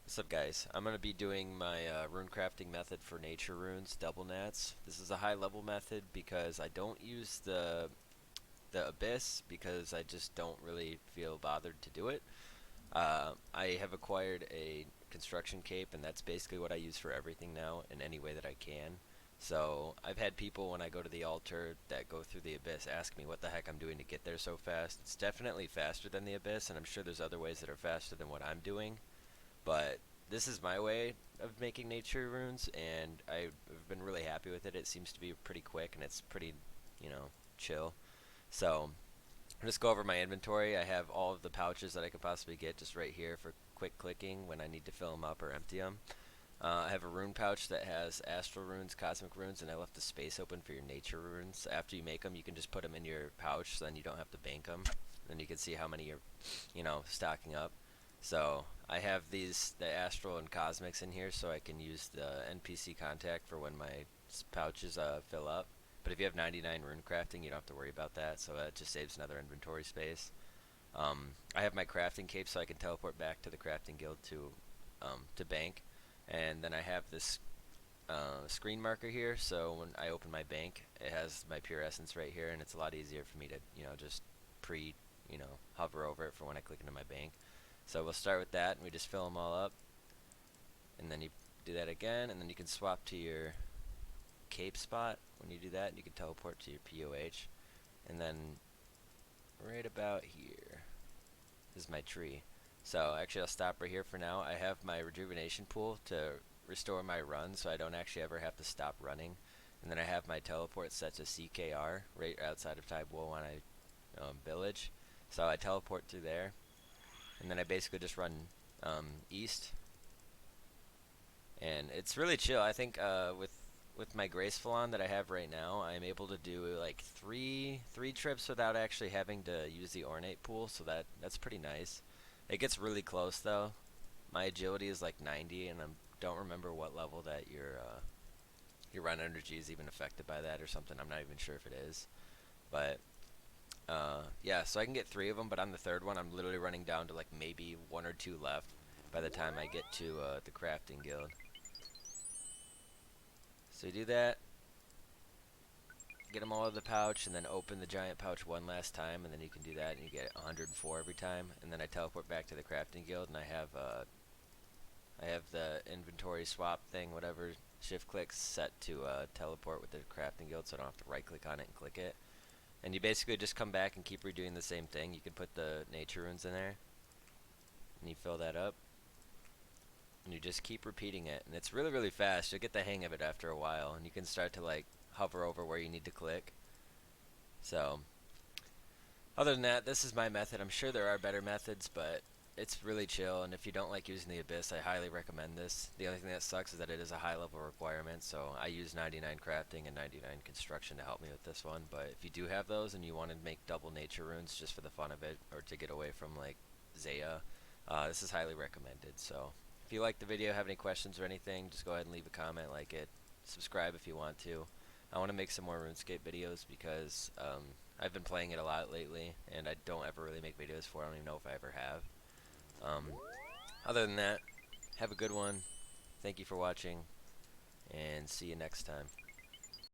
What's up, guys? I'm going to be doing my Runecrafting method for nature runes, double nats. This is a high level method because I don't use the abyss because I just don't really feel bothered to do it. I have acquired a construction cape, and that's basically what I use for everything now in any way that I can. So I've had people when I go to the altar that go through the abyss ask me what the heck I'm doing to get there so fast. It's definitely faster than the abyss, and I'm sure there's other ways that are faster than what I'm doing. But this is my way of making nature runes, and I've been really happy with it. It seems to be pretty quick, and it's pretty, chill. So I'll just go over my inventory. I have all of the pouches that I could possibly get just right here for quick clicking when I need to fill them up or empty them. I have a rune pouch that has astral runes, cosmic runes, and I left the space open for your nature runes. After you make them, you can just put them in your pouch, so then you don't have to bank them. Then you can see how many you're, stocking up. So I have the astral and cosmics in here, so I can use the NPC contact for when my pouches fill up. But if you have 99 rune crafting, you don't have to worry about that, so that just saves another inventory space. I have my crafting cape, so I can teleport back to the crafting guild to bank. And then I have this screen marker here, so when I open my bank, it has my pure essence right here, and it's a lot easier for me to, just hover over it for when I click into my bank. So we'll start with that, and we just fill them all up, and then you do that again, and then you can swap to your cape spot. When you do that, you can teleport to your POH, and then right about here is my tree. So actually I'll stop right here for now. I have my rejuvenation pool to restore my run, so I don't actually ever have to stop running. And then I have my teleport set to CKR right outside of Type Wowana village. So I teleport through there, and then I basically just run east, and it's really chill. I think with my Graceful on that I have right now, I'm able to do like three trips without actually having to use the ornate pool, so that's pretty nice. It gets really close though. My agility is like 90, and I don't remember what level that your run energy is even affected by that or something. I'm not even sure if it is, but yeah, so I can get three of them, but on the third one, I'm literally running down to like maybe one or two left by the time I get to the crafting guild. So you do that, get them all out of the pouch, and then open the giant pouch one last time, and then you can do that, and you get 104 every time. And then I teleport back to the crafting guild, and I have the inventory swap thing, whatever, shift click set to teleport with the crafting guild, so I don't have to right click on it and click it. And you basically just come back and keep redoing the same thing. You can put the nature runes in there, and you fill that up, and you just keep repeating it. And it's really, really fast. You'll get the hang of it after a while, and you can start to like hover over where you need to click. So other than that, this is my method. I'm sure there are better methods, but it's really chill, and if you don't like using the Abyss, I highly recommend this. The only thing that sucks is that it is a high level requirement, so I use 99 crafting and 99 construction to help me with this one. But if you do have those and you want to make double nature runes just for the fun of it, or to get away from like Zaya, this is highly recommended. So if you like the video, have any questions or anything, just go ahead and leave a comment, like it, subscribe if you want to. I want to make some more RuneScape videos because I've been playing it a lot lately, and I don't ever really make videos for it. I don't even know if I ever have. Um, Other than that, have a good one. Thank you for watching, and see you next time.